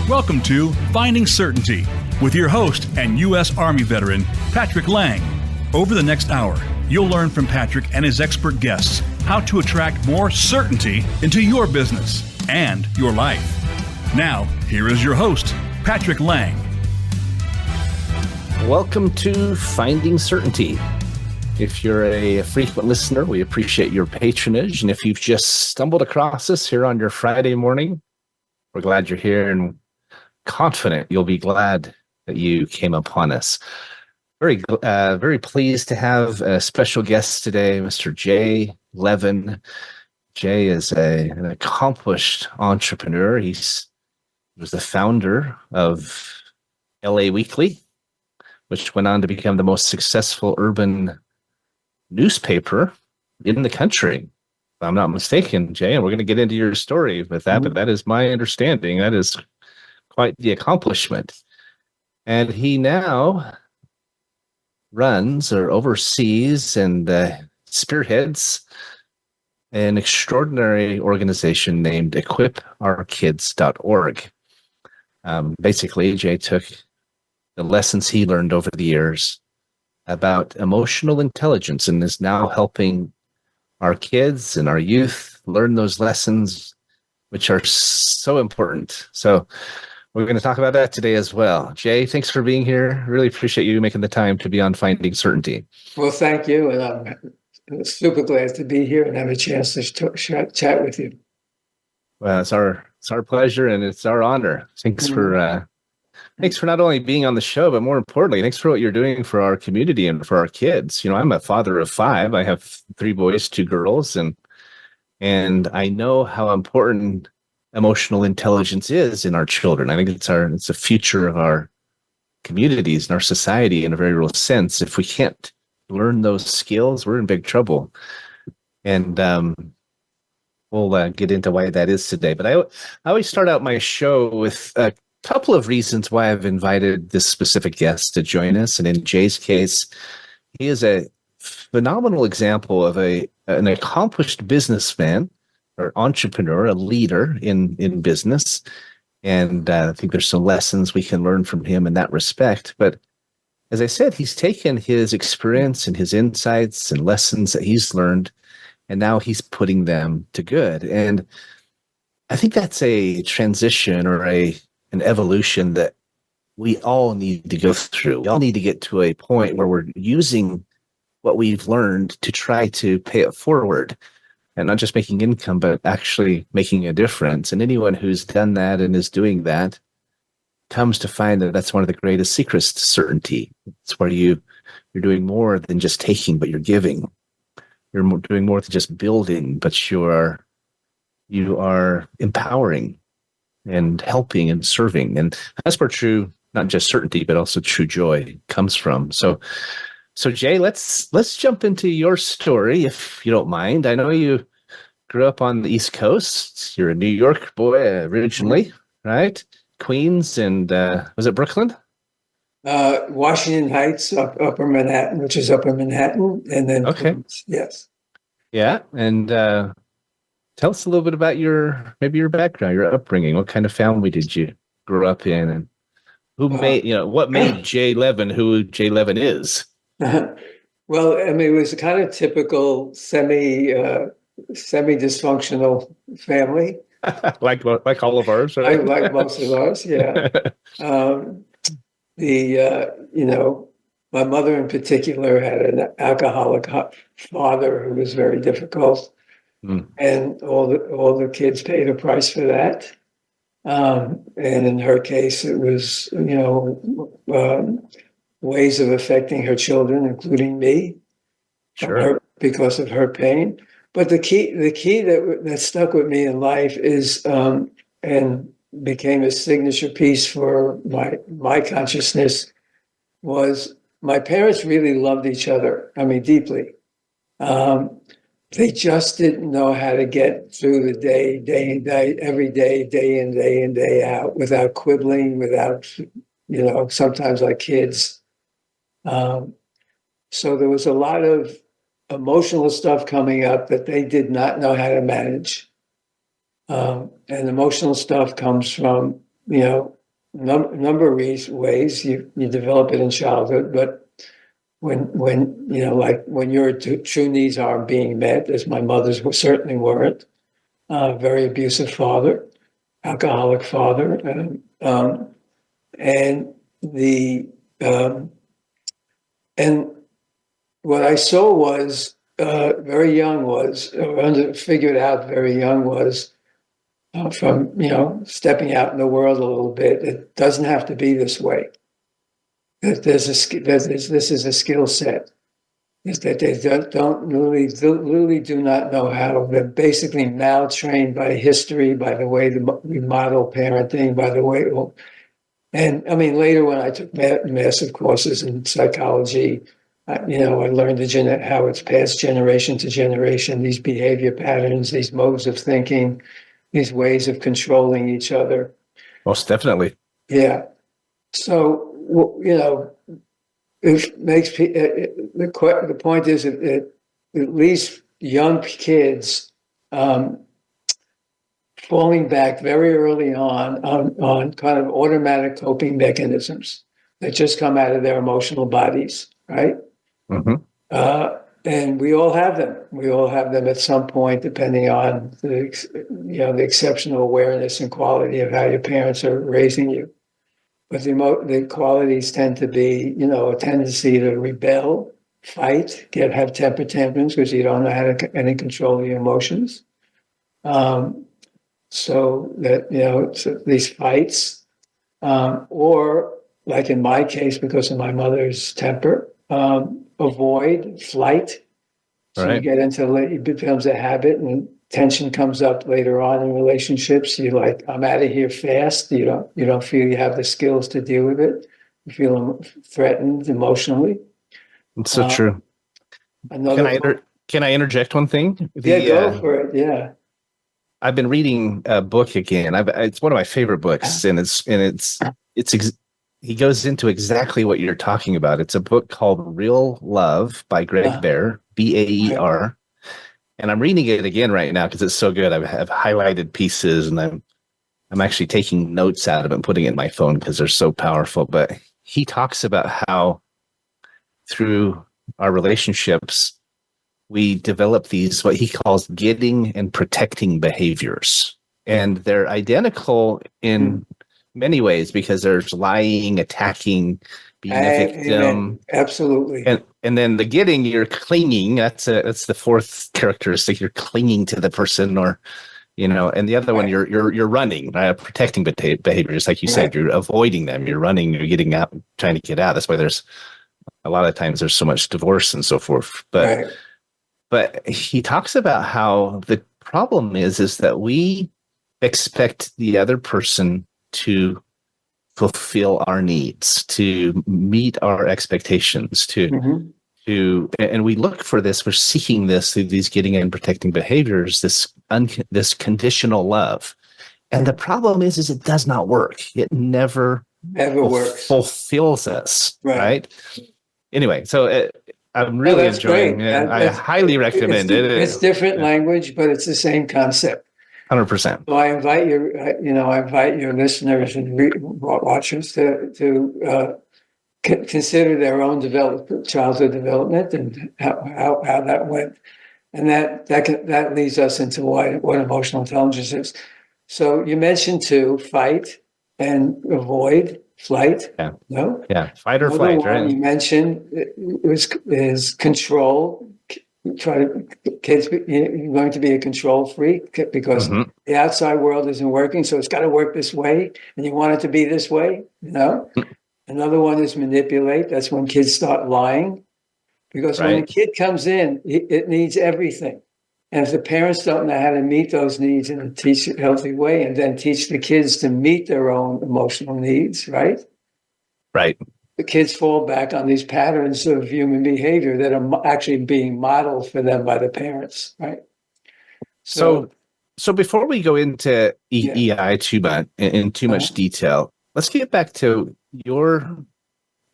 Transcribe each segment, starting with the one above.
Welcome to Finding Certainty with your host and U.S. Army veteran, Patrick Laing. Over the next hour, you'll learn from Patrick and his expert guests how to attract more certainty into your business and your life. Now, here is your host, Patrick Laing. Welcome to Finding Certainty. If you're a frequent listener, we appreciate your patronage. And if you've just stumbled across us here on your Friday morning, we're glad you're here and confident you'll be glad that you came upon us. Very pleased to have a special guest today, Mr. Jay Levin. Jay is an accomplished entrepreneur. He was the founder of LA Weekly, which went on to become the most successful urban newspaper in the country, if I'm not mistaken, Jay. And we're going to get into your story with that, but that is my understanding. That is quite the accomplishment. And he now runs or oversees and spearheads an extraordinary organization named equipourkids.org. Basically, Jay took the lessons he learned over the years about emotional intelligence and is now helping our kids and our youth learn those lessons, which are so important. So we're going to talk about that today as well. Jay, thanks for being here. Really appreciate you making the time to be on Finding Certainty. Well, thank you. And I'm super glad to be here and have a chance to chat with you. Well, it's our pleasure and it's our honor. Thanks for not only being on the show, but more importantly, thanks for what you're doing for our community and for our kids. You know, I'm a father of 5. I have 3 boys, 2 girls, and I know how important emotional intelligence is in our children. I think it's the future of our communities and our society in a very real sense. If we can't learn those skills, we're in big trouble. And we'll get into why that is today. But I always start out my show with a couple of reasons why I've invited this specific guest to join us. And in Jay's case, he is a phenomenal example of an accomplished businessman or entrepreneur, a leader in business. And I think there's some lessons we can learn from him in that respect. But as I said, he's taken his experience and his insights and lessons that he's learned, and now he's putting them to good. And I think that's a transition or an evolution that we all need to go through. We all need to get to a point where we're using what we've learned to try to pay it forward and not just making income, but actually making a difference. And anyone who's done that and is doing that comes to find that that's one of the greatest secrets to certainty. It's where you're doing more than just taking, but you're giving. You're doing more than just building, but you are empowering and helping and serving. And that's where true, not just certainty, but also true joy comes from. So Jay, let's jump into your story, if you don't mind. I know you grew up on the East Coast. You're a New York boy originally, right? Queens and was it Brooklyn? Washington Heights, Upper Manhattan, which is Upper Manhattan, and then okay, Queens. Yes, yeah, and tell us a little bit about your background, your upbringing. What kind of family did you grow up in, and what made Jay Levin who Jay Levin is? Well, I mean, it was a kind of typical semi-dysfunctional family. like all of ours, right? like most of ours, yeah. My mother in particular had an alcoholic father who was very difficult, and all the kids paid a price for that. And in her case, it was ways of affecting her children, including me, sure, because of her pain. But the key that stuck with me in life is and became a signature piece for my consciousness was my parents really loved each other. I mean, deeply. They just didn't know how to get through the day and day, every day, day in, day out, without quibbling, without, sometimes like kids. So there was a lot of emotional stuff coming up that they did not know how to manage. And emotional stuff comes from number of ways you develop it in childhood, but when like when your true needs aren't being met, as my mother's certainly weren't, very abusive father, alcoholic father, and the and what I saw was very young figured out very young was from stepping out in the world a little bit. It doesn't have to be this way. This is a skill set. Is that they don't really do not know how. They're basically maltrained by history, by the way we model parenting, by the way. And I mean, later when I took massive courses in psychology, I learned how it's passed generation to generation. These behavior patterns, these modes of thinking, these ways of controlling each other. Most definitely. Yeah. So it makes the point is that at least young kids falling back very early on kind of automatic coping mechanisms that just come out of their emotional bodies, right? Mm-hmm. And we all have them. We all have them at some point, depending on the exceptional awareness and quality of how your parents are raising you. But the qualities tend to be, a tendency to rebel, fight, have temper tantrums because you don't know how to any control your emotions. So that so these fights, or like in my case, because of my mother's temper, avoid flight. So right. You get into it becomes a habit, and tension comes up later on in relationships. You're like, I'm out of here fast. You don't feel you have the skills to deal with it. You feel threatened emotionally. It's so true. Can I interject one thing? Go for it. Yeah. I've been reading a book again. It's one of my favorite books, and he goes into exactly what you're talking about. It's a book called Real Love by Greg Baer, Baer. And I'm reading it again right now because it's so good. I have highlighted pieces, and I'm actually taking notes out of it and putting it in my phone because they're so powerful. But he talks about how through our relationships, we develop these, what he calls getting and protecting behaviors. And they're identical in many ways because there's lying, attacking, being a victim. Amen. Absolutely. And then the getting, you're clinging. That's the fourth characteristic. You're clinging to the person, or and the other one, you're running, protecting behaviors. Like you said, you're avoiding them. You're running. You're getting out, trying to get out. That's why there's a lot of times there's so much divorce and so forth. But he talks about how the problem is that we expect the other person to fulfill our needs, to meet our expectations, and we look for this. We're seeking this through these getting and protecting behaviors, this conditional love. And the problem is it does not work. It never works. Fulfills us, right? Anyway, so I'm really enjoying it. I highly recommend it. It's different language, but it's the same concept. 100%. So I invite your listeners and watchers to consider their own childhood development and how that went, and that leads us into what emotional intelligence is. So you mentioned fight and avoid. Flight, fight or flight. Right. You mentioned is control. Kids, you're going to be a control freak because the outside world isn't working, so it's got to work this way, and you want it to be this way. Another one is manipulate. That's when kids start lying, because when a kid comes in, it needs everything. And if the parents don't know how to meet those needs in a healthy way, and then teach the kids to meet their own emotional needs, right? The kids fall back on these patterns of human behavior that are actually being modeled for them by the parents, right? So before we go into EI too much detail, let's get back to your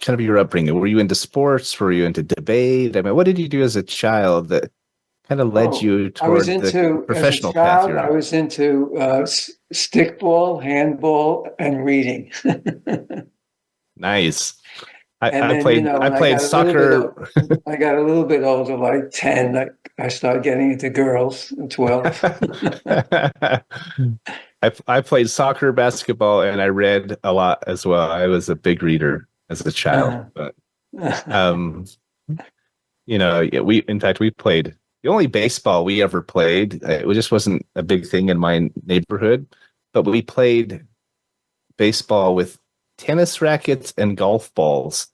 upbringing. Were you into sports? Were you into debate? I mean, what did you do as a child that kind of led you I was toward the into, as a professional path child, you're I on? was into stickball, handball, and reading. Nice. And I then, played I when played soccer. I got a little bit older, like 10, I started getting into girls, 12. I played soccer, basketball, and I read a lot as well. I was a big reader as a child, Uh, but um, yeah, we played the only baseball we ever played. It just wasn't a big thing in my neighborhood, but we played baseball with tennis rackets and golf balls,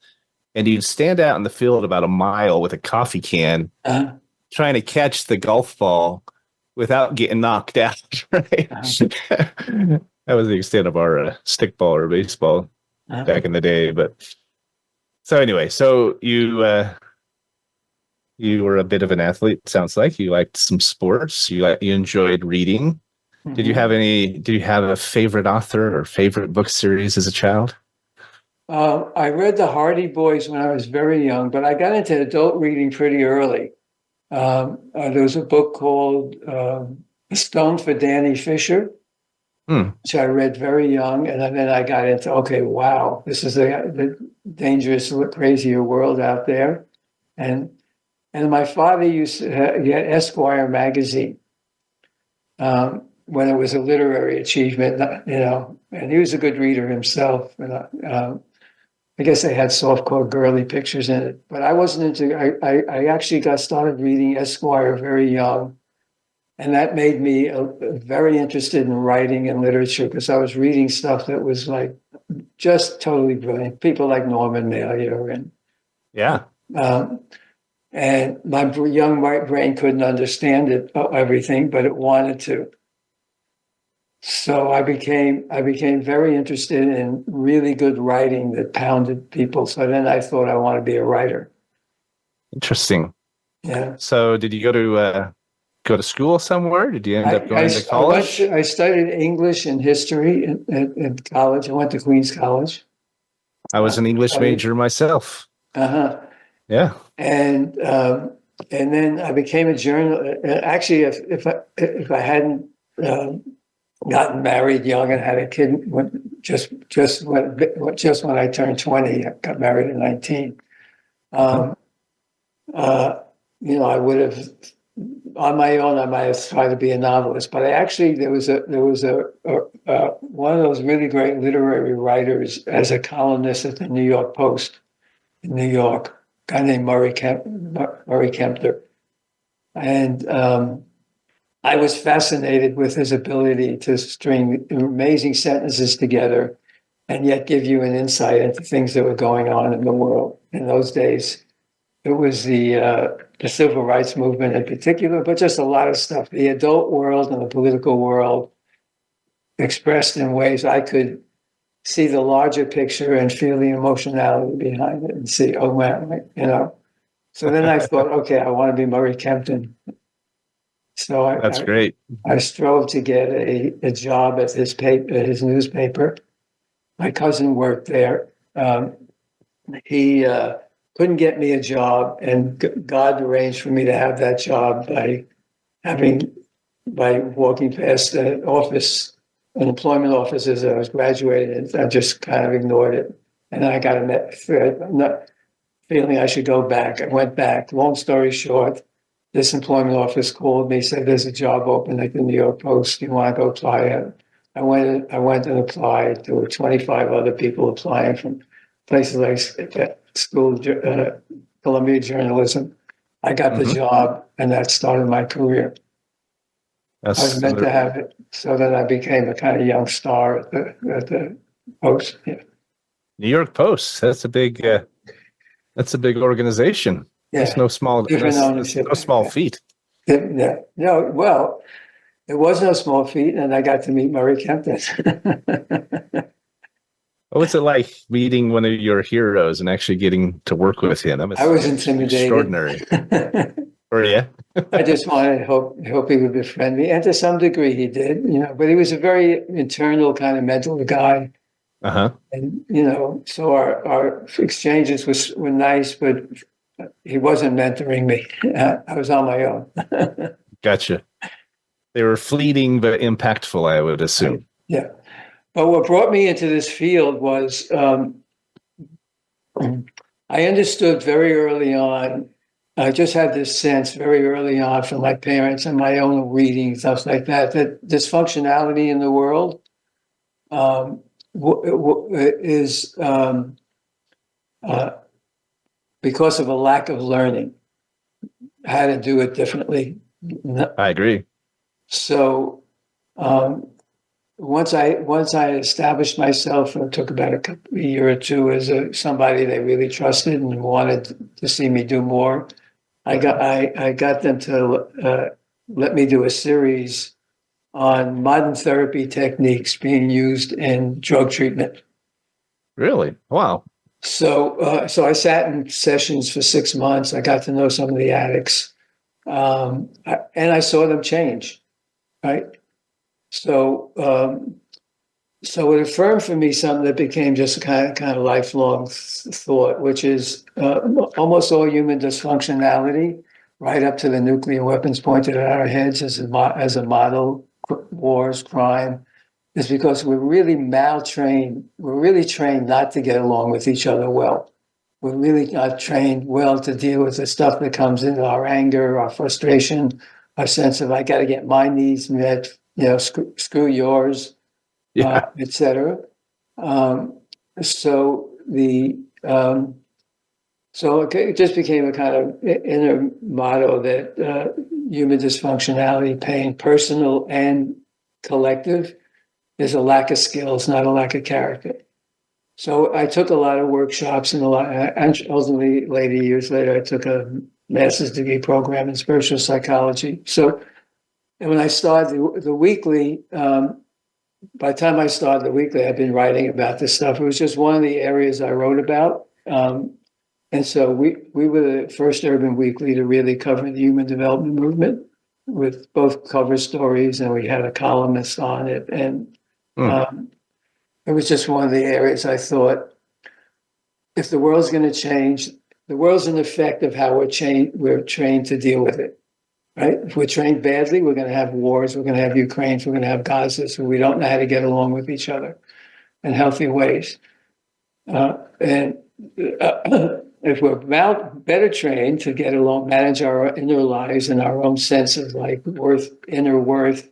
and you'd stand out in the field about a mile with a coffee can uh, trying to catch the golf ball without getting knocked out. Right? uh, That was the extent of our stickball or baseball uh. back in the day. But so anyway, so you were a bit of an athlete. Sounds like you liked some sports. You enjoyed reading. Did you have Mhm. Did you have a favorite author or favorite book series as a child? I read the Hardy Boys when I was very young, but I got into adult reading pretty early. There was a book called A Stone for Danny Fisher, Hmm. which I read very young. And then I got into, okay, wow, this is the dangerous, crazier world out there. And my father used to get Esquire magazine when it was a literary achievement, and he was a good reader himself. And I guess they had softcore girly pictures in it, but I wasn't into. I actually got started reading Esquire very young, and that made me very interested in writing and literature because I was reading stuff that was like just totally brilliant. People like Norman Mailer Yeah. um, and my young white brain couldn't understand it everything, but it wanted to. So I became very interested in really good writing that pounded people. So then I thought I want to be a writer. Interesting. Yeah. So did you go to school somewhere? Did you end up going to college? I studied English and history in college. I went to Queens College. I was an English major myself. Uh-huh. Yeah. And then I became a journalist. Actually, if I hadn't gotten married young and had a kid just when I turned 20, I got married at 19. I would have on my own. I might have tried to be a novelist, but there was a one of those really great literary writers as a columnist at the New York Post in New York, a guy named Murray Kempter, and I was fascinated with his ability to string amazing sentences together and yet give you an insight into things that were going on in the world. In those days, it was the civil rights movement in particular, but just a lot of stuff. The adult world and the political world expressed in ways I could see the larger picture and feel the emotionality behind it and see, oh, man. So then I thought, okay, I want to be Murray Kempton. So That's great. I strove to get a job at his newspaper. My cousin worked there. He couldn't get me a job, and God arranged for me to have that job by walking past an employment office as I was graduating. I just kind of ignored it, and I got a feeling I should go back. I went back. Long story short, this employment office called me, said there's a job open at the New York Post. You want to go apply? I went and applied. There were 25 other people applying from places like school, Columbia Journalism. I got the job, and that started my career. I was meant to have it, so that I became a kind of young star at the Post. Yeah. New York Post. That's a big organization. Yeah. It's no small feat. Yeah. No, well, it was no small feat, and I got to meet Murray Kempton. What was it like meeting one of your heroes and actually getting to work with him? I was intimidated. Extraordinary. Or yeah. I just wanted to hope he would befriend me, and to some degree he did. But he was a very internal kind of mental guy. Uh-huh. And so our exchanges were nice, but he wasn't mentoring me. I was on my own. Gotcha. They were fleeting but impactful, I would assume. Yeah. But what brought me into this field was I understood very early on. I just had this sense very early on from my parents and my own reading, stuff like that, that dysfunctionality in the world is because of a lack of learning how to do it differently. I agree. So once I established myself, it took about a year or two as somebody they really trusted and wanted to see me do more. I got them to let me do a series on modern therapy techniques being used in drug treatment. Really? Wow. So I sat in sessions for 6 months. I got to know some of the addicts, and I saw them change. Right. So it affirmed for me something that became just a kind of lifelong thought, which is almost all human dysfunctionality, right up to the nuclear weapons pointed at our heads as a model, wars, crime, is because we're really maltrained. We're really trained not to get along with each other well. We're really not trained well to deal with the stuff that comes in, our anger, our frustration, our sense of I got to get my needs met, screw yours, etc. So it just became a kind of inner motto that human dysfunctionality, pain, personal and collective, is a lack of skills, not a lack of character. So I took a lot of workshops and ultimately, years later, I took a master's degree program in spiritual psychology. And when I started the weekly, by the time I started the weekly, I'd been writing about this stuff. It was just one of the areas I wrote about. And so we were the first urban weekly to really cover the human development movement with both cover stories, and we had a columnist on it. And it was just one of the areas I thought, if the world's going to change, the world's an effect of how we're trained to deal with it. Right? If we're trained badly, we're going to have wars, we're going to have Ukraines, we're going to have Gaza, so we don't know how to get along with each other in healthy ways. And if we're better trained to get along, manage our inner lives and our own sense of inner worth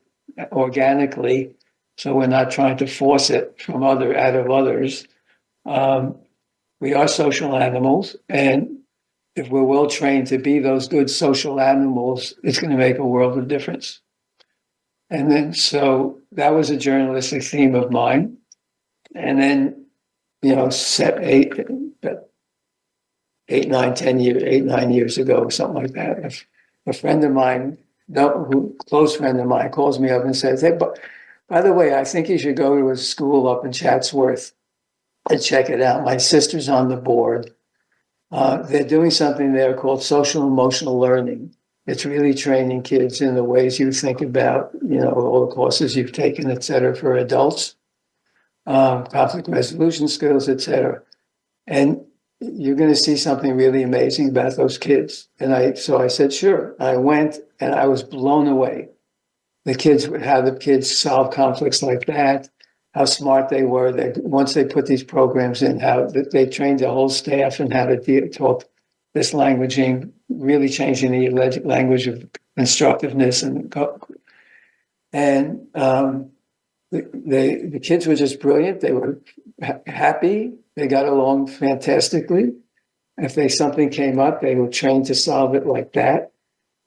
organically, so we're not trying to force it out of others. We are social animals, and if we're well trained to be those good social animals, it's going to make a world of difference. And then, so that was a journalistic theme of mine. And then, 9 years ago, something like that, a friend of mine, close friend of mine, calls me up and says, "Hey, but by the way, I think you should go to a school up in Chatsworth and check it out. My sister's on the board. They're doing something there called social emotional learning. It's really training kids in the ways you think about, all the courses you've taken, et cetera, for adults, conflict resolution skills, et cetera. And you're going to see something really amazing about those kids." And so I said, sure. I went and I was blown away. How the kids solve conflicts like that, how smart they were. Once they put these programs in, how they trained the whole staff in how to talk this languaging, really changing the language of constructiveness. And the kids were just brilliant. They were happy. They got along fantastically. If something came up, they were trained to solve it like that.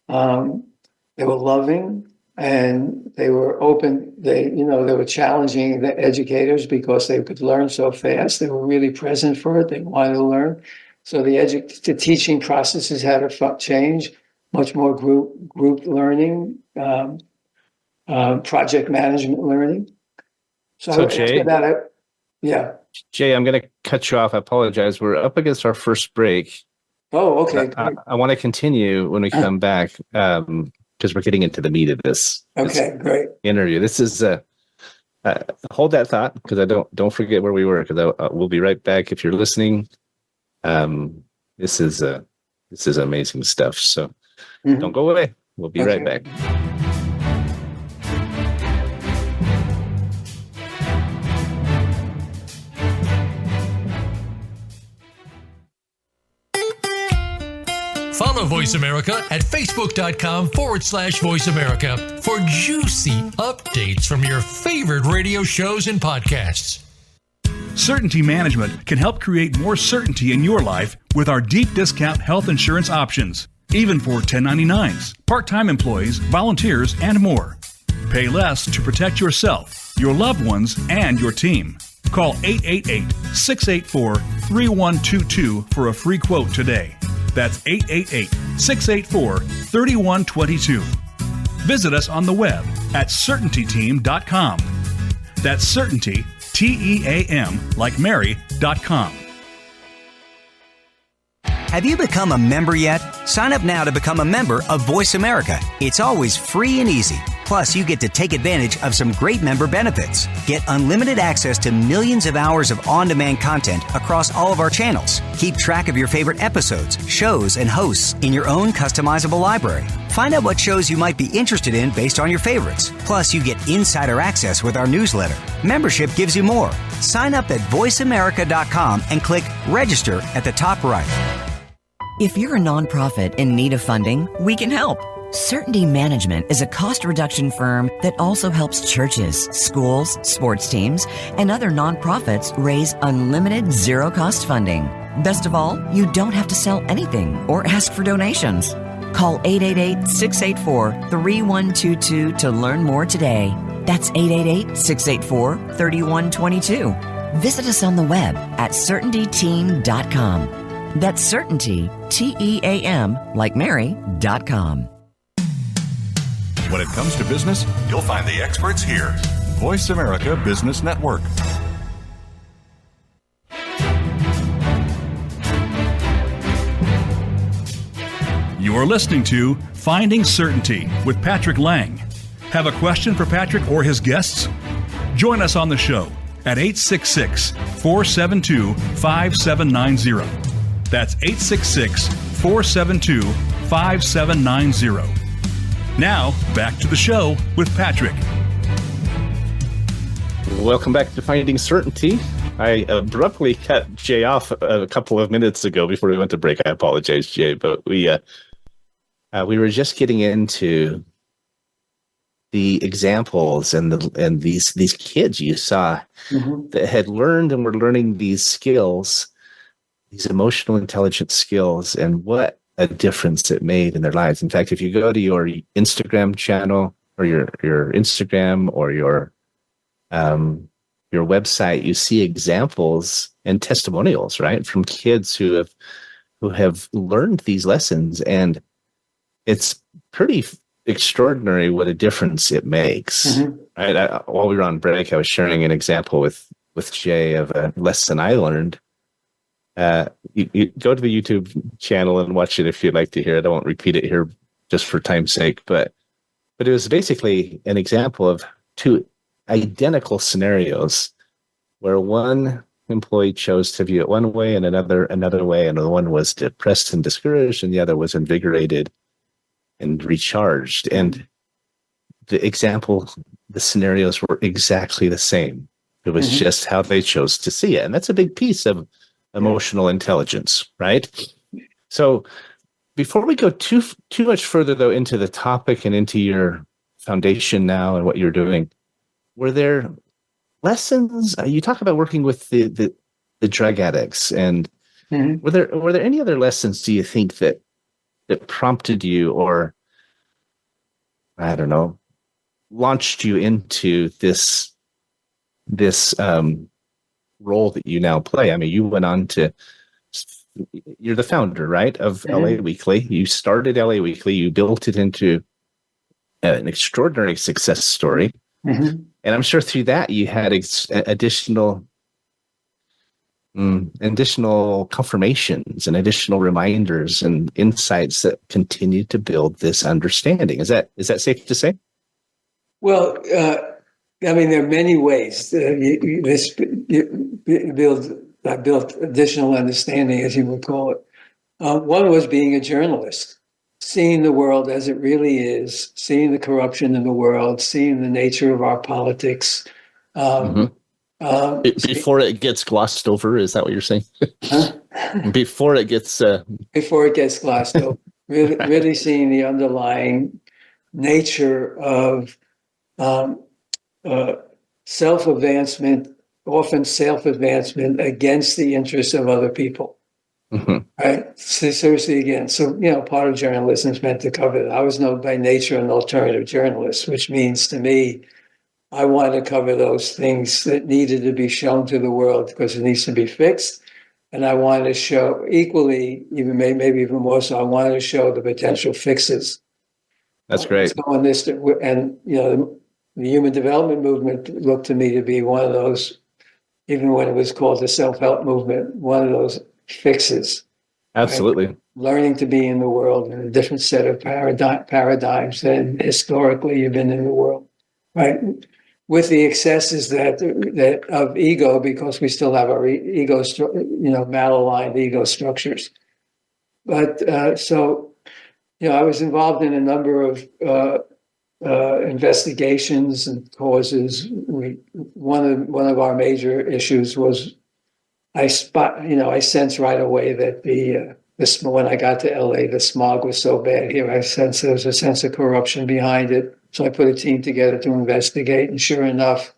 They were loving. And they were open. They were challenging the educators because they could learn so fast. They were really present for it. They wanted to learn. So the teaching processes had to change. Much more group learning, project management learning. So Jay, Jay, I'm going to cut you off. I apologize. We're up against our first break. Oh, okay. I want to continue when we come back. Because we're getting into the meat of this. Great interview. This is hold that thought, because I don't forget where we were, because we'll be right back. If you're listening, this is This is amazing stuff. So don't go away. We'll be right back. Follow Voice America at facebook.com/Voice America for juicy updates from your favorite radio shows and podcasts. Certainty Management can help create more certainty in your life with our deep discount health insurance options, even for 1099s, part-time employees, volunteers, and more. Pay less to protect yourself, your loved ones, and your team. Call 888-684-3122 for a free quote today. That's 888-684-3122. Visit us on the web at CertaintyTeam.com. That's Certainty, TEAM, like Mary.com. Have you become a member yet? Sign up now to become a member of Voice America. It's always free and easy. Plus, you get to take advantage of some great member benefits. Get unlimited access to millions of hours of on-demand content across all of our channels. Keep track of your favorite episodes, shows, and hosts in your own customizable library. Find out what shows you might be interested in based on your favorites. Plus, you get insider access with our newsletter. Membership gives you more. Sign up at voiceamerica.com and click register at the top right. If you're a nonprofit in need of funding, we can help. Certainty Management is a cost reduction firm that also helps churches, schools, sports teams, and other nonprofits raise unlimited zero-cost funding. Best of all, you don't have to sell anything or ask for donations. Call 888-684-3122 to learn more today. That's 888-684-3122. Visit us on the web at CertaintyTeam.com. That's Certainty, TEAM, like Mary.com. When it comes to business, you'll find the experts here. Voice America Business Network. You are listening to Finding Certainty with Patrick Laing. Have a question for Patrick or his guests? Join us on the show at 866-472-5790. That's 866-472-5790. Now, back to the show with Patrick. Welcome back to Finding Certainty. I abruptly cut Jay off a couple of minutes ago before we went to break. I apologize, Jay, but we were just getting into the examples and these kids you saw that had learned and were learning these skills, these emotional intelligence skills, and what a difference it made in their lives. In fact, if you go to your Instagram channel or your Instagram or your website, you see examples and testimonials, right, from kids who have learned these lessons, and it's pretty extraordinary what a difference it makes. Right? While we were on break, I was sharing an example with Jay of a lesson I learned. You go to the YouTube channel and watch it if you'd like to hear it. I won't repeat it here just for time's sake, but it was basically an example of two identical scenarios where one employee chose to view it one way and another way, and the one was depressed and discouraged, and the other was invigorated and recharged. And the scenarios were exactly the same. It was just how they chose to see it, and that's a big piece of emotional intelligence, right? So before we go too much further, though, into the topic and into your foundation now and what you're doing, were there lessons? You talk about working with the drug addicts, and were there any other lessons, do you think, that prompted you, or I don't know, launched you into this role that you now play? I mean, you went on to, you're the founder, right, of LA Weekly. You started LA Weekly. You built it into an extraordinary success story. And I'm sure through that you had additional confirmations and additional reminders and insights that continue to build this understanding. Is that safe to say? Well, I mean, there are many ways I built additional understanding, as you would call it. One was being a journalist, seeing the world as it really is, seeing the corruption in the world, seeing the nature of our politics. Before it gets glossed over, is that what you're saying? Huh? Before it gets Before it gets glossed over, really seeing the underlying nature of self-advancement, often self-advancement against the interests of other people. Right? So, seriously, again, so, part of journalism is meant to cover that. I was known by nature an alternative journalist, which means to me, I want to cover those things that needed to be shown to the world because it needs to be fixed. And I want to show equally, even maybe even more so, I wanted to show the potential fixes. That's great. So on this, and the human development movement looked to me to be one of those, even when it was called the self-help movement, one of those fixes. Absolutely. Right? Learning to be in the world in a different set of paradigms than historically you've been in the world, right? With the excesses that of ego, because we still have our ego, malaligned ego structures. But so, I was involved in a number of investigations and causes. One of our major issues was I sensed right away that when I got to LA, the smog was so bad here. I sensed there was a sense of corruption behind it. So I put a team together to investigate, and sure enough,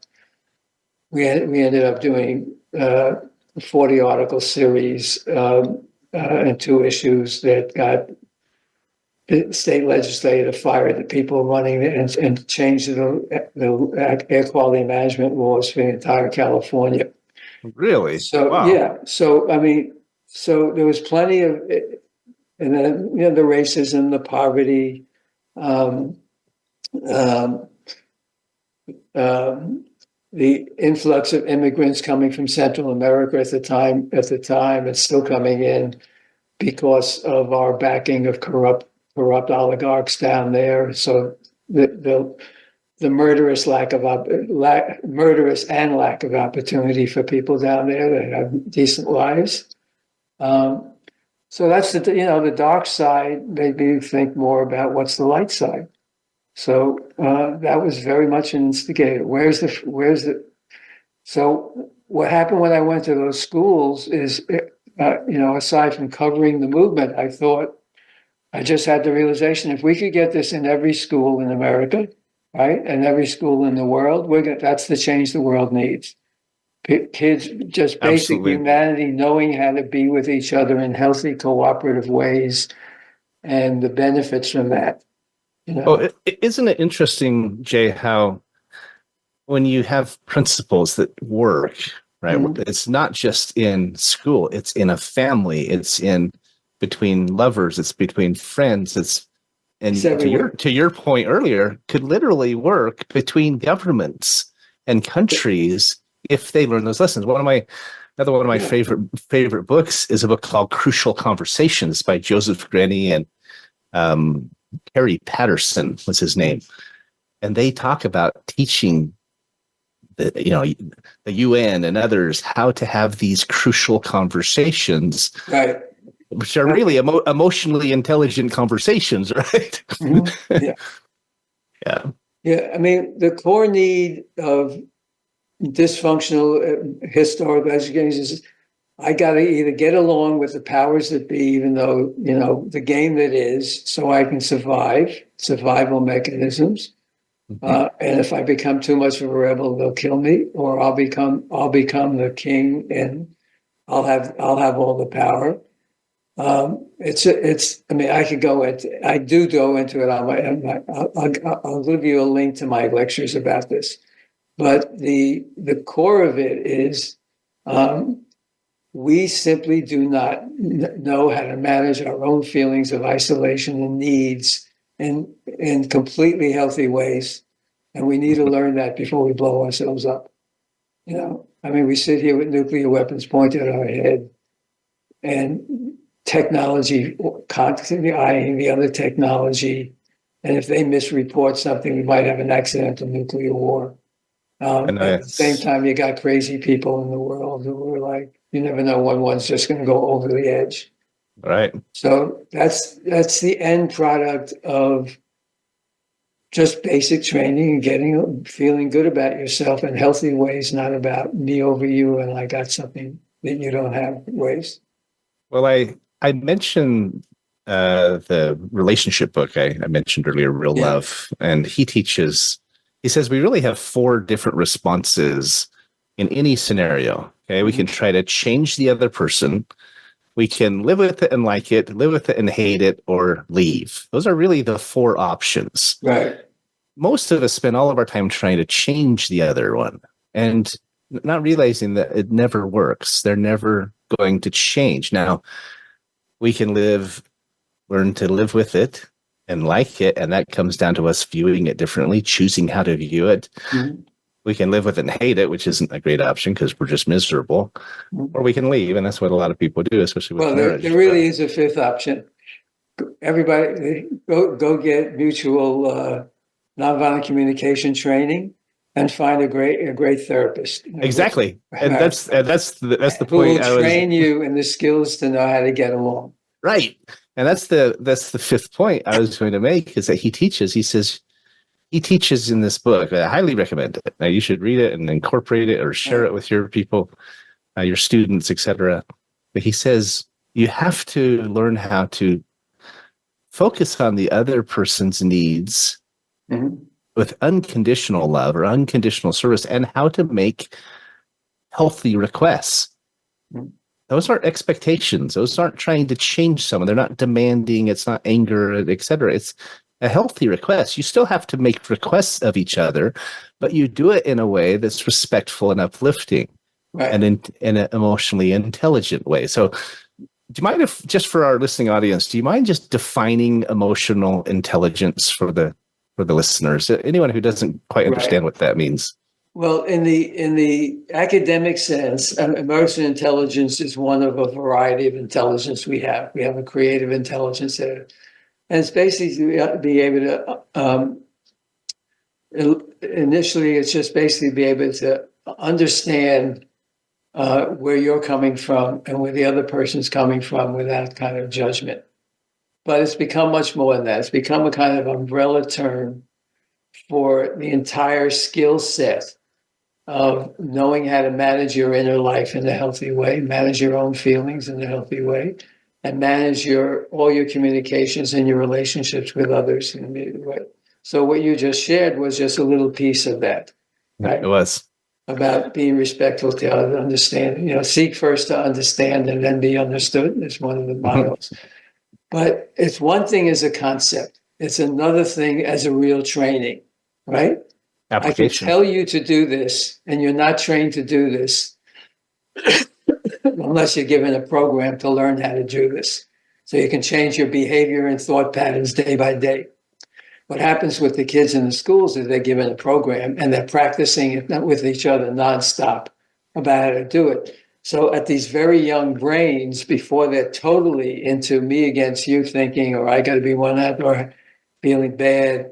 we ended up doing a 40-article series and 2 issues that got the state legislature to fire the people running it and change the air quality management laws for the entire California. Really? So wow. Yeah. So so there was plenty of, and then the racism, the poverty. The influx of immigrants coming from Central America at the time, it's still coming in because of our backing of corrupt oligarchs down there. So the murderous lack of opportunity for people down there that have decent lives. So that's the dark side made me think more about what's the light side. So that was very much an instigator. So what happened when I went to those schools is, aside from covering the movement, I thought I just had the realization, if we could get this in every school in America, right, and every school in the world, that's the change the world needs. Kids, just basic Absolutely. humanity, knowing how to be with each other in healthy, cooperative ways, and the benefits from that. Well, isn't it interesting, Jay, how when you have principles that work, right? Mm-hmm. It's not just in school, it's in a family, it's in between lovers, it's between friends, to your point earlier, could literally work between governments and countries if they learn those lessons. Another one of my favorite books is a book called Crucial Conversations by Joseph Grenny and Harry Patterson was his name. And they talk about teaching the UN and others how to have these crucial conversations, right, which are really emotionally intelligent conversations, right? Mm-hmm. Yeah. I mean, the core need of dysfunctional historical education is I got to either get along with the powers that be, even though, the game that is, so I can survival mechanisms. Mm-hmm. And if I become too much of a rebel, they'll kill me, or I'll become the king and I'll have all the power. I could go into, I do go into it I'll give you a link to my lectures about this. But the core of it is, we simply do not know how to manage our own feelings of isolation and needs in completely healthy ways. And we need to learn that before we blow ourselves up. We sit here with nuclear weapons pointed at our head and technology constantly eyeing the other technology. And if they misreport something, we might have an accidental nuclear war. At the same time, you got crazy people in the world who are like, you never know when one's just going to go over the edge. Right. So that's the end product of just basic training and feeling good about yourself in healthy ways, not about me over you and I got something that you don't have ways. Well, I mentioned the relationship book I mentioned earlier, Real Love, and he says we really have 4 different responses in any scenario. Okay, we can try to change the other person. We can live with it and like it, live with it and hate it, or leave. Those are really the 4 options. Right. Most of us spend all of our time trying to change the other one and not realizing that it never works. They're never going to change. Now, we can learn to live with it and like it, and that comes down to us viewing it differently, choosing how to view it. Mm-hmm. We can live with it and hate it, which isn't a great option because we're just miserable, or we can leave, and that's what a lot of people do, especially with marriage. There really is a 5th option. Everybody, go get mutual nonviolent communication training and find a great therapist. Exactly, and that's the point. Who will train you in the skills to know how to get along. Right, and that's the 5th point I was going to make, is that he teaches in this book. I highly recommend it. Now, you should read it and incorporate it or share it with your people, your students, etc. But he says you have to learn how to focus on the other person's needs with unconditional love or unconditional service, and how to make healthy requests. Those aren't expectations. Those aren't trying to change someone. They're not demanding. It's not anger, etc. It's a healthy request. You still have to make requests of each other, but you do it in a way that's respectful and uplifting, right, and in an emotionally intelligent way. So do you mind if, just for our listening audience, do you mind just defining emotional intelligence for the listeners? Anyone who doesn't quite understand what that means. Well, in the academic sense, emotional intelligence is one of a variety of intelligence we have. We have a creative intelligence there. And it's basically be able to, initially, it's just basically be able to understand where you're coming from and where the other person's coming from without kind of judgment. But it's become much more than that. It's become a kind of umbrella term for the entire skill set of knowing how to manage your inner life in a healthy way, manage your own feelings in a healthy way, and manage all your communications and your relationships with others in a way. So what you just shared was just a little piece of that. Right? It was. About being respectful to other, understand, seek first to understand and then be understood. It's one of the mottos. But it's one thing as a concept. It's another thing as a real training, right? I can tell you to do this, and you're not trained to do this unless you're given a program to learn how to do this. So you can change your behavior and thought patterns day by day. What happens with the kids in the schools is they're given a program and they're practicing it with each other nonstop about how to do it. So at these very young brains, before they're totally into me against you thinking, or I got to be one up, or feeling bad,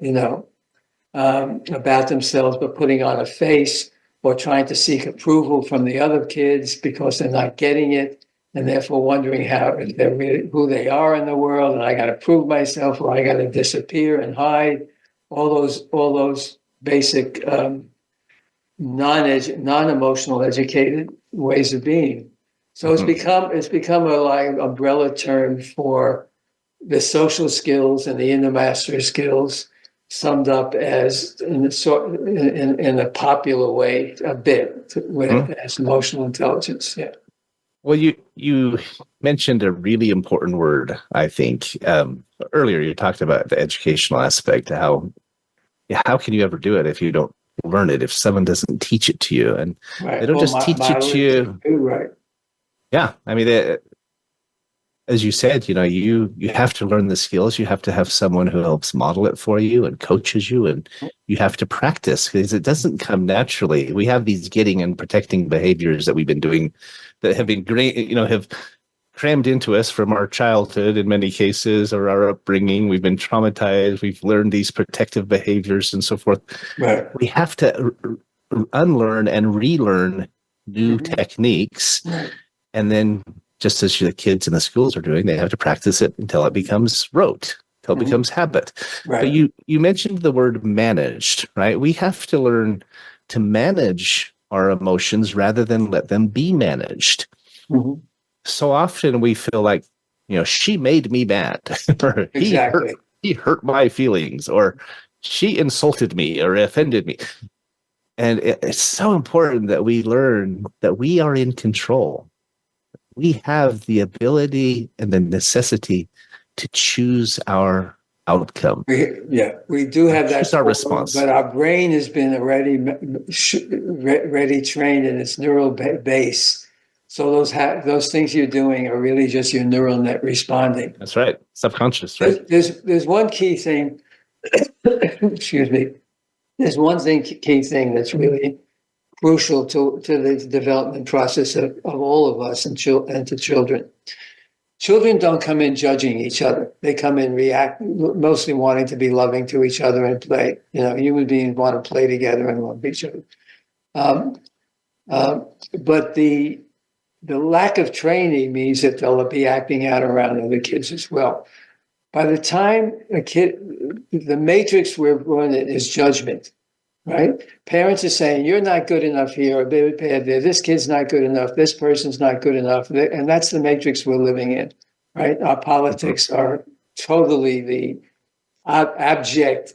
about themselves, but putting on a face or trying to seek approval from the other kids because they're not getting it, and therefore wondering if they're really who they are in the world, and I got to prove myself, or I got to disappear and hide. All those basic non-emotional educated ways of being. So it's become a like umbrella term for the social skills and the inner mastery skills, summed up as in a popular way a bit as emotional intelligence. Yeah. Well, you mentioned a really important word, I think. Earlier, you talked about the educational aspect. How can you ever do it if you don't learn it? If someone doesn't teach it to you, and they don't just teach it to you, right? Yeah, I mean, as you said, you have to learn the skills. You have to have someone who helps model it for you and coaches you, and you have to practice because it doesn't come naturally. We have these getting and protecting behaviors that we've been doing that have been great, have crammed into us from our childhood in many cases, or our upbringing. We've been traumatized. We've learned these protective behaviors and so forth. Right. We have to unlearn and relearn new techniques, and then just as the kids in the schools are doing. They have to practice it until it becomes rote, until it becomes habit. Right. But you mentioned the word managed, right? We have to learn to manage our emotions rather than let them be managed. Mhm. So often we feel like, she made me mad, or Exactly. he hurt my feelings, or she insulted me or offended me. And it's so important that we learn that we are in control. We have the ability and the necessity to choose our outcome. We do have that. Choose our response. But our brain has been already trained in its neural base. So those things you're doing are really just your neural net responding. That's right. Subconscious, right? There's one key thing. Excuse me. There's one key thing that's really crucial to the development process of all of us and to children. Children don't come in judging each other. They come in mostly wanting to be loving to each other and play. Human beings want to play together and love each other. But the lack of training means that they'll be acting out around other kids as well. By the time the matrix we're running is judgment, right? Parents are saying, you're not good enough here, or this kid's not good enough, this person's not good enough. And that's the matrix we're living in, right? Our politics are totally the abject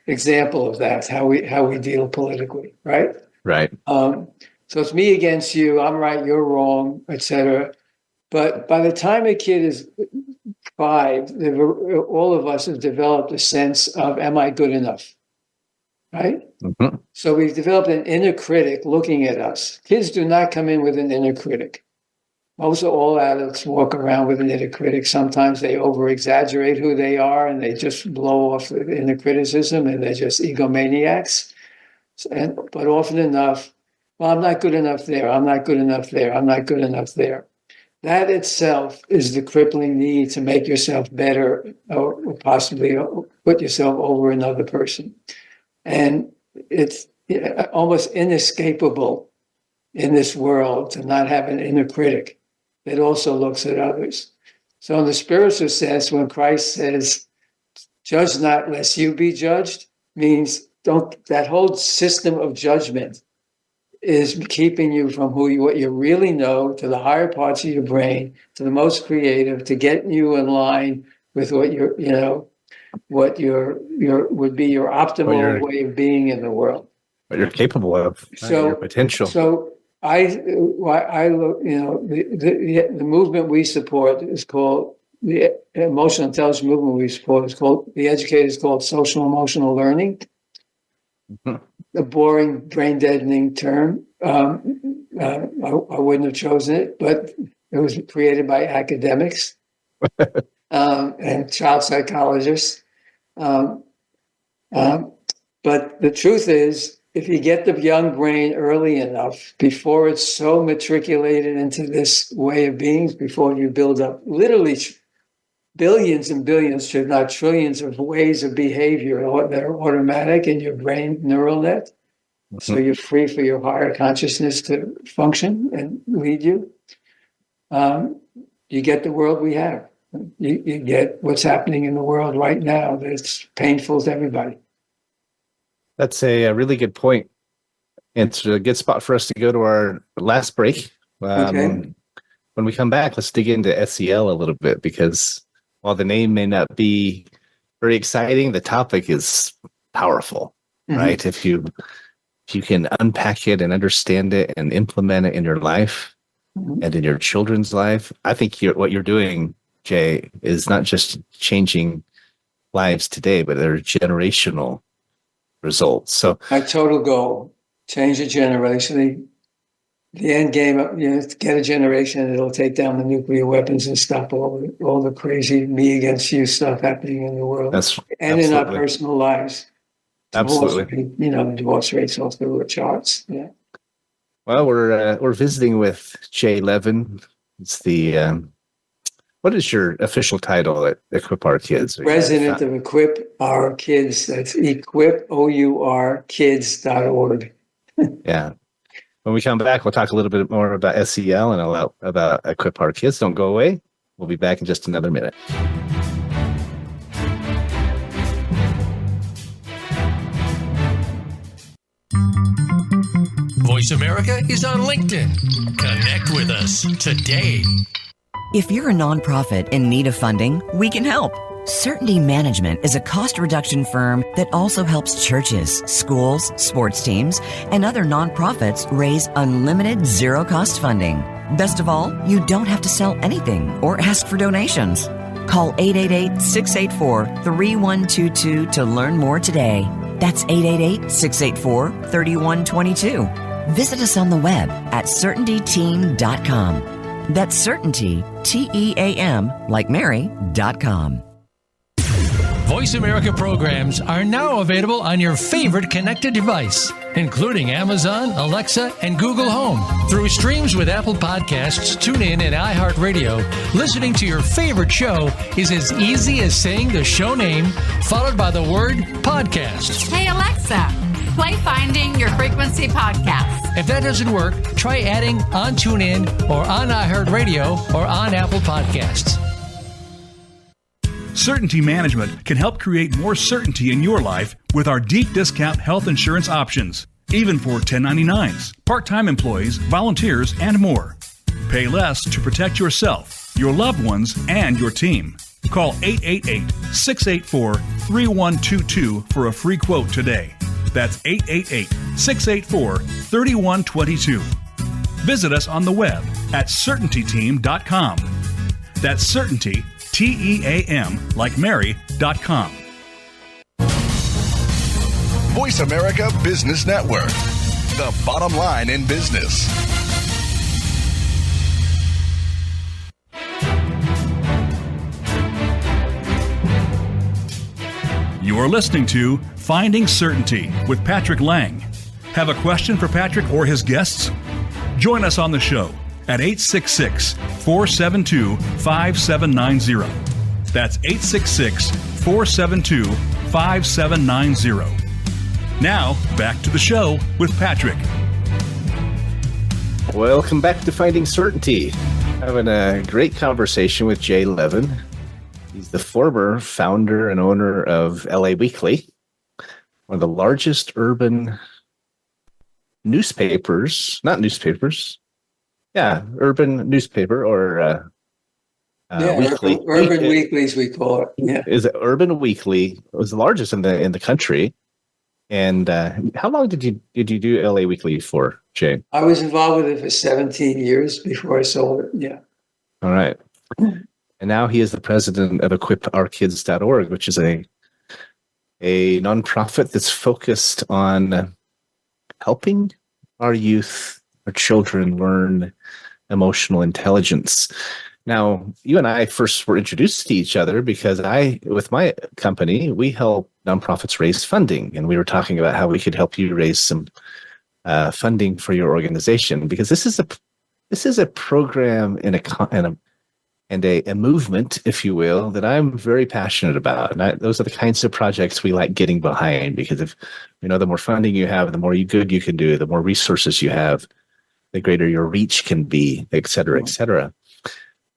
example of that, how we deal politically, right? Right. So it's me against you, I'm right, you're wrong, etc. But by the time a kid is 5, all of us have developed a sense of, am I good enough? Right? Mm-hmm. So we've developed an inner critic looking at us. Kids do not come in with an inner critic. Most of all adults walk around with an inner critic. Sometimes they over-exaggerate who they are and they just blow off the inner criticism and they're just egomaniacs. But often enough, well, I'm not good enough there. I'm not good enough there. I'm not good enough there. That itself is the crippling need to make yourself better or possibly put yourself over another person. And it's almost inescapable in this world to not have an inner critic that also looks at others. So in the spiritual sense, when Christ says, judge not lest you be judged, means that whole system of judgment is keeping you from what you really know, to the higher parts of your brain, to the most creative, to get you in line with what what would be your optimal way of being in the world. What you're capable of, your potential. So I look, the movement we support is called the emotional intelligence movement we support is called, the educator is called social emotional learning. Mm-hmm. A boring, brain deadening term. I wouldn't have chosen it, but it was created by academics and child psychologists. But the truth is, if you get the young brain early enough, before it's so matriculated into this way of being, before you build up literally billions and billions, if not trillions, of ways of behavior that are automatic in your brain neural net. Mm-hmm. So you're free for your higher consciousness to function and lead you. You get the world we have. You get what's happening in the world right now that's painful to everybody. That's a really good point. It's a good spot for us to go to our last break. Okay. When we come back, let's dig into SEL a little bit, because while the name may not be very exciting, the topic is powerful, mm-hmm. right? If you can unpack it and understand it and implement it in your life mm-hmm. and in your children's life, I think what you're doing, Jay, is not just changing lives today, but they're generational results. So my total goal, change a generation. The end game, get a generation that'll take down the nuclear weapons and stop all the crazy me against you stuff happening in the world. And in our personal lives. Absolutely. The divorce rates off the charts. Yeah. Well, we're visiting with Jay Levin. It's the what is your official title at Equip Our Kids? President of Equip Our Kids. That's equip, OUR, kids.org. Yeah. When we come back, we'll talk a little bit more about SEL and about Equip Our Kids. Don't go away. We'll be back in just another minute. Voice America is on LinkedIn. Connect with us today. If you're a nonprofit in need of funding, we can help. Certainty Management is a cost reduction firm that also helps churches, schools, sports teams, and other nonprofits raise unlimited zero-cost funding. Best of all, you don't have to sell anything or ask for donations. Call 888-684-3122 to learn more today. That's 888-684-3122. Visit us on the web at CertaintyTeam.com. That's Certainty, Team, like Mary.com. Voice America programs are now available on your favorite connected device, including Amazon, Alexa, and Google Home. Through streams with Apple Podcasts, TuneIn, and iHeartRadio, listening to your favorite show is as easy as saying the show name followed by the word podcast. Hey, Alexa, play Finding Your Frequency podcast. If that doesn't work, try adding on TuneIn or on iHeartRadio or on Apple Podcasts. Certainty Management can help create more certainty in your life with our deep discount health insurance options, even for 1099s, part-time employees, volunteers, and more. Pay less to protect yourself, your loved ones, and your team. Call 888-684-3122 for a free quote today. That's 888-684-3122. Visit us on the web at CertaintyTeam.com. That's Certainty, Team, like Mary.com. Voice America Business Network, the bottom line in business. You are listening to Finding Certainty with Patrick Laing. Have a question for Patrick or his guests? Join us on the show at 866-472-5790. That's 866-472-5790. Now, back to the show with Patrick. Welcome back to Finding Certainty. Having a great conversation with Jay Levin. He's the former founder and owner of LA Weekly, one of the largest urban urban newspaper or weekly. Urban weeklies, we call it. Yeah, is it Urban Weekly? It was the largest in the country. And how long did you do LA Weekly for, Jay? I was involved with it for 17 years before I sold it. Yeah. All right. And now he is the president of EquipOurKids.org, which is a nonprofit that's focused on helping our youth, our children, learn emotional intelligence. Now, you and I first were introduced to each other because with my company, we help nonprofits raise funding, and we were talking about how we could help you raise some funding for your organization, because this is a program and a movement, if you will, that I'm very passionate about. And those are the kinds of projects we like getting behind, because if the more funding you have, the more good you can do, the more resources you have, the greater your reach can be, et cetera, et cetera.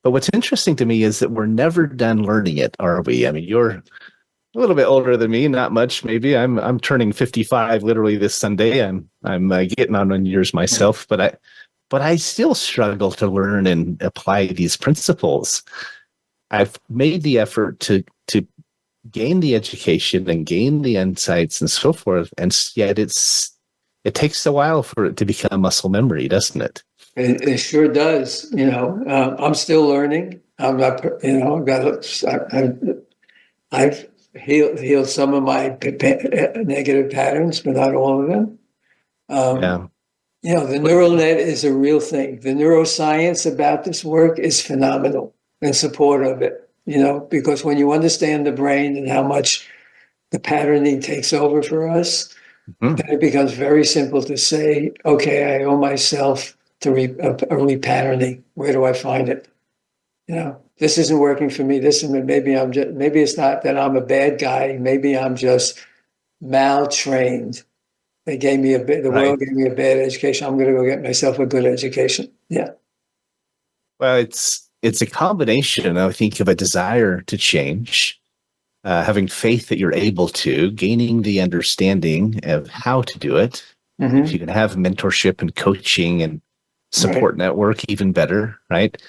But what's interesting to me is that we're never done learning it, are we? I mean, you're a little bit older than me, not much, maybe. I'm turning 55 literally this Sunday. I'm getting on years myself, but I still struggle to learn and apply these principles. I've made the effort to gain the education and gain the insights and so forth, and yet it takes a while for it to become muscle memory, doesn't it? It sure does. I'm still learning. I'm not, I've healed some of my negative patterns, but not all of them. The neural net is a real thing. The neuroscience about this work is phenomenal in support of it, because when you understand the brain and how much the patterning takes over for us, then it becomes very simple to say, okay, I owe myself to repatterning. Where do I find it? This isn't working for me. Maybe it's not that I'm a bad guy. Maybe I'm just maltrained. They gave me the Right. world gave me a bad education. I'm going to go get myself a good education. Yeah. Well, it's a combination, I think, of a desire to change, having faith that you're able to, gaining the understanding of how to do it. Mm-hmm. If you can have mentorship and coaching and support network, even better, right?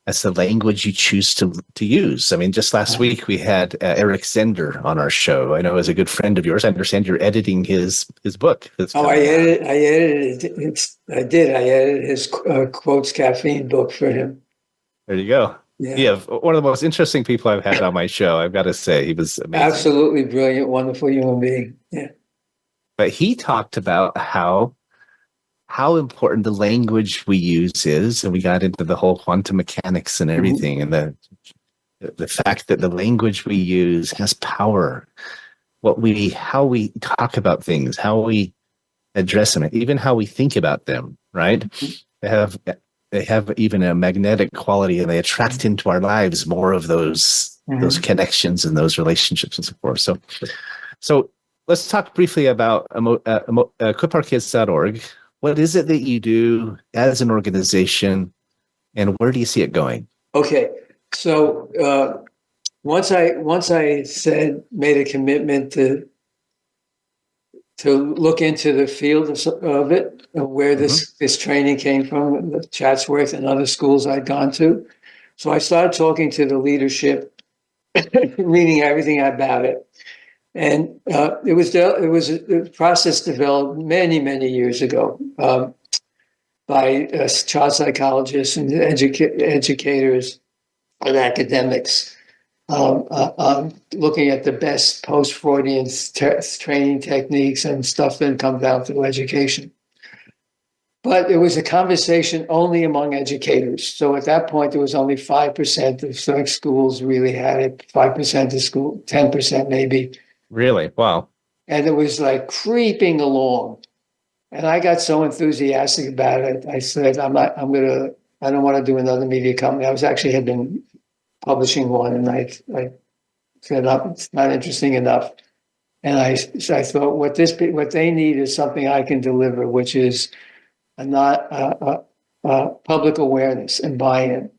That's the language you choose to use. I mean, just last week we had Eric Zender on our show. I know as a good friend of yours, I understand you're editing his book. I edited it. I did. I edited his Quotes Caffeine book for him. There you go. Yeah. One of the most interesting people I've had on my show. I've got to say, he was amazing. Absolutely brilliant, wonderful human being. Yeah. But he talked about how important the language we use is, and we got into the whole quantum mechanics and everything, and the fact that the language we use has power. How we talk about things, how we address them, even how we think about them, right? They have even a magnetic quality, and they attract into our lives more of those connections and those relationships and so forth. So let's talk briefly about equipourkids.org. What is it that you do as an organization, and where do you see it going? Okay, so once I made a commitment to look into the field of it, of where this training came from, the Chatsworth and other schools I'd gone to. So I started talking to the leadership, reading everything about it. And it was a process developed many years ago by child psychologists and educators and academics, looking at the best post-Freudian training techniques and stuff that comes out through education. But it was a conversation only among educators. So at that point, there was only 5% of select schools really had it, 5% of school, 10% maybe. Really? Wow. And it was like creeping along. And I got so enthusiastic about it. I said, I don't want to do another media company. Had been publishing one, and I said, it's not interesting enough. And I thought, what they need is something I can deliver, which is public awareness and buy-in.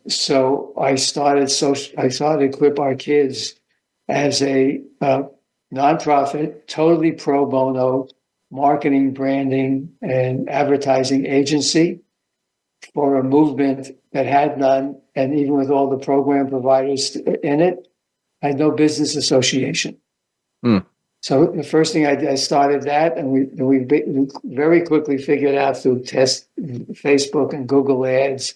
So I started Equip Our Kids as a nonprofit, totally pro bono marketing, branding, and advertising agency for a movement that had none, and even with all the program providers in it, had no business association. So the first thing I did, I started that, and we very quickly figured out through test Facebook and Google ads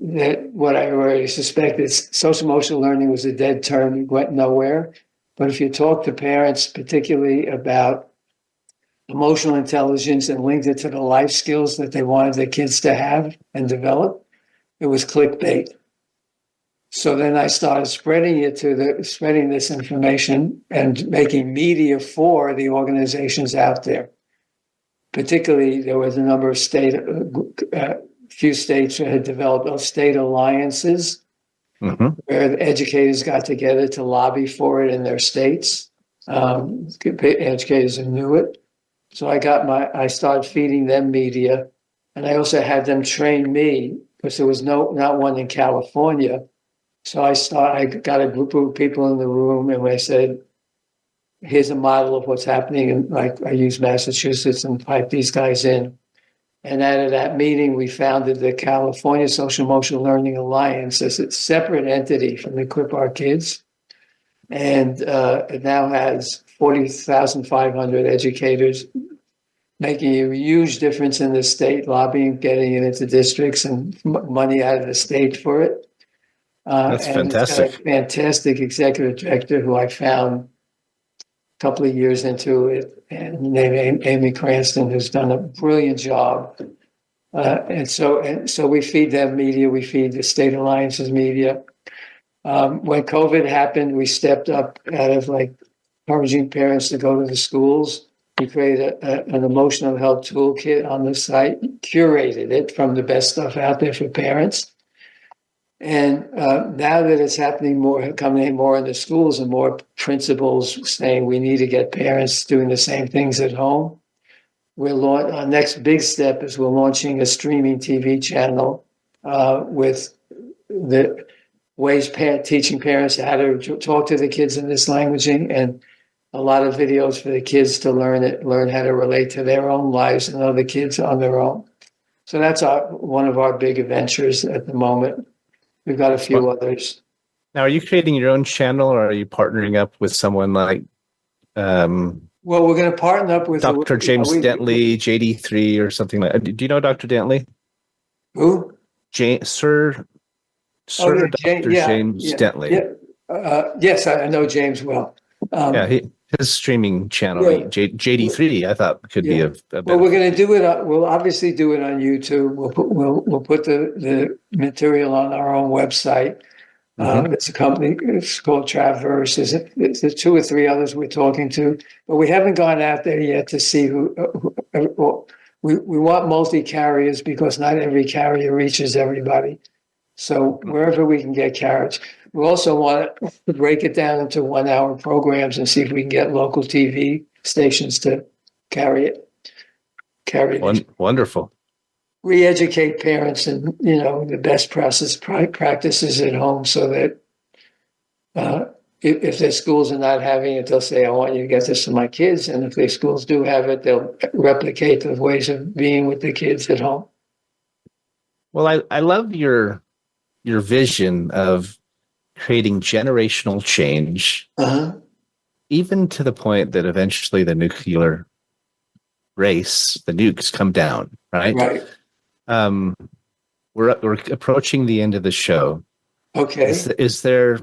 that what I already suspected, social emotional learning was a dead term, it went nowhere. But if you talk to parents, particularly about emotional intelligence and linked it to the life skills that they wanted their kids to have and develop, it was clickbait. So then I started spreading this information and making media for the organizations out there. Particularly, there was a number of few states that had developed state alliances where the educators got together to lobby for it in their states. Educators who knew it. So I started feeding them media, and I also had them train me because there was not one in California. So I got a group of people in the room, and I said, here's a model of what's happening. And I used Massachusetts and piped these guys in. And out of that meeting, we founded the California Social Emotional Learning Alliance as a separate entity from Equip Our Kids. And it now has 40,500 educators, making a huge difference in the state, lobbying, getting it into districts and money out of the state for it. That's fantastic. It's got a fantastic executive director who I found a couple of years into it, and named Amy Cranston, who's done a brilliant job. And so we feed them media, we feed the state alliances media. When COVID happened, we stepped up out of encouraging parents to go to the schools. We created an emotional health toolkit on the site, curated it from the best stuff out there for parents. And now that it's happening more, coming more in the schools, and more principals saying we need to get parents doing the same things at home, our next big step is we're launching a streaming TV channel with the ways teaching parents how to talk to the kids in this languaging, and a lot of videos for the kids to learn how to relate to their own lives and other kids on their own. So that's one of our big adventures at the moment. We've got a few others. Now, are you creating your own channel, or are you partnering up with someone like well, we're going to partner up with Dr. James Dentley, JD3 or something like that? Do you know Dr. Dentley? Who? Sir Dr. James Dentley. Yeah. Yes, I know James well. His streaming channel, JD3, I thought could be a well, we're going to do it. We'll obviously do it on YouTube. We'll put the material on our own website. It's a company. It's called Traverse. There's 2 or 3 others we're talking to, but we haven't gone out there yet to see who. We want multi-carriers because not every carrier reaches everybody. So wherever we can get carriage. We also want to break it down into 1-hour programs and see if we can get local TV stations to carry it. Wonderful. Re-educate parents and the best practices at home, so that if their schools are not having it, they'll say, "I want you to get this to my kids." And if their schools do have it, they'll replicate the ways of being with the kids at home. Well, I love your vision of creating generational change, even to the point that eventually the nuclear race, the nukes come down, right? Right. We're approaching the end of the show. Okay. Is there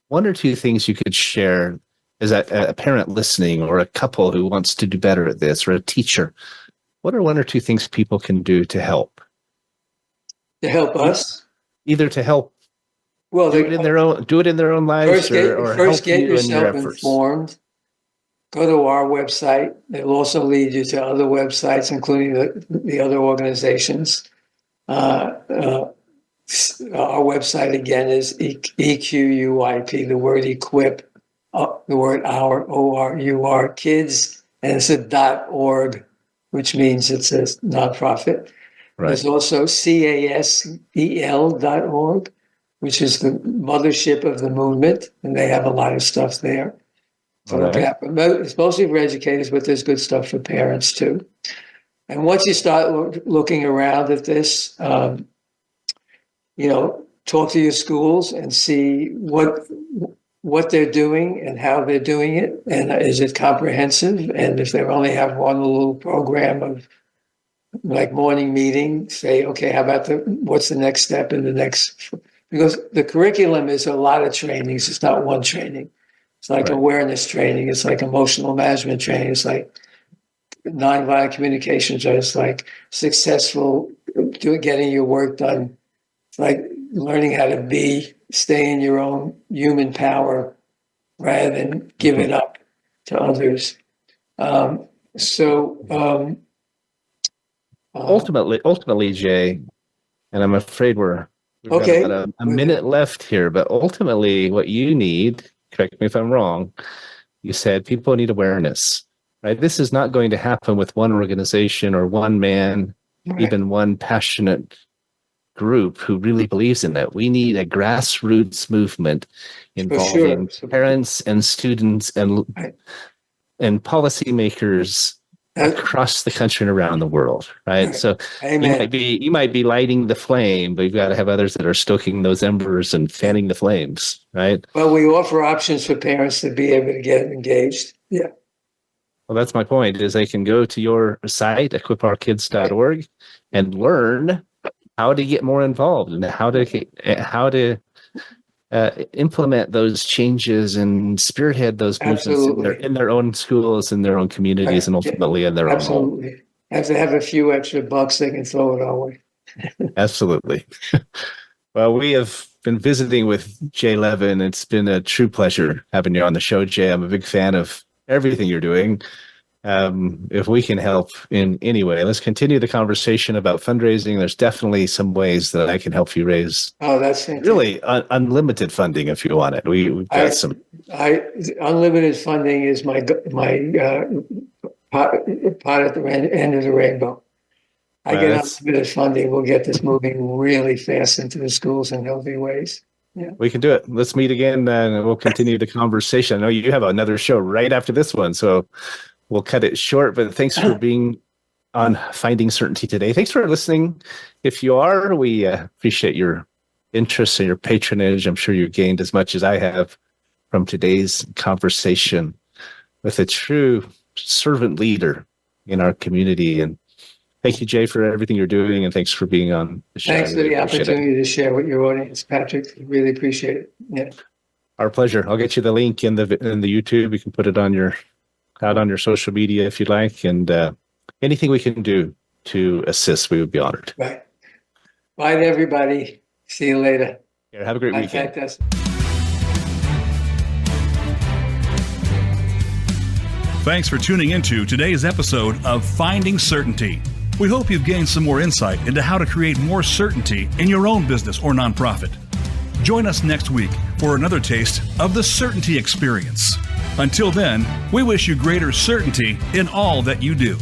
1 or 2 things you could share as a parent listening, or a couple who wants to do better at this, or a teacher? What are 1 or 2 things people can do to help? To help us? Either to help do it in their own lives, or help get you in your yourself efforts. Informed. Go to our website. It'll also lead you to other websites, including the other organizations. Our website again is EQUIP, the word equip, the word our, O-R-U-R, kids, and it's a .org, which means it's a nonprofit. Right. There's also CASEL.org, which is the mothership of the movement, and they have a lot of stuff there. So it's mostly for educators, but there's good stuff for parents too. And once you start looking around at this, talk to your schools and see what they're doing and how they're doing it, and is it comprehensive? And if they only have one little program of like morning meeting, say, okay, how about what's the next step in the next? Because the curriculum is a lot of trainings. It's not one training. It's like awareness training. It's like emotional management training. It's like nonviolent communications. It's like successful getting your work done. It's like learning how to stay in your own human power rather than give it up to others. Ultimately, Jay, and I'm afraid we've got about a minute left here, but ultimately what you need, correct me if I'm wrong, you said people need awareness, right? This is not going to happen with one organization or one man, even one passionate group who really believes in it. We need a grassroots movement involving parents and students and policymakers across the country and around the world, right? So you might be lighting the flame, but you've got to have others that are stoking those embers and fanning the flames, right? Well, we offer options for parents to be able to get engaged. Yeah. Well, that's my point, is they can go to your site, equipourkids.org, and learn how to get more involved and how to implement those changes and spearhead those movements in their own schools, in their own communities, and ultimately in their own home. Absolutely. Have to have a few extra bucks they can throw it our way. Absolutely. Well, we have been visiting with Jay Levin. It's been a true pleasure having you on the show, Jay. I'm a big fan of everything you're doing. if we can help in any way, let's continue the conversation about fundraising. There's definitely some ways that I can help you raise. Oh, that's fantastic. Really unlimited funding if you want it. We've got some. Unlimited funding is my pot at the end of the rainbow. I get unlimited funding. We'll get this moving really fast into the schools in healthy ways. Yeah. We can do it. Let's meet again and we'll continue the conversation. I know you have another show right after this one, so we'll cut it short, but thanks for being on Finding Certainty today. Thanks for listening. If you are, we appreciate your interest and your patronage. I'm sure you gained as much as I have from today's conversation with a true servant leader in our community. And thank you, Jay, for everything you're doing, and thanks for being on the show. Thanks for the opportunity to share with your audience, Patrick. Really appreciate it. Yeah. Our pleasure. I'll get you the link in the YouTube. You can put it on your social media if you'd like, and anything we can do to assist, we would be honored. Right. Bye to everybody. See you later. Yeah, have a great weekend. Thanks for tuning into today's episode of Finding Certainty. We hope you've gained some more insight into how to create more certainty in your own business or nonprofit. Join us next week for another taste of the Certainty Experience. Until then, we wish you greater certainty in all that you do.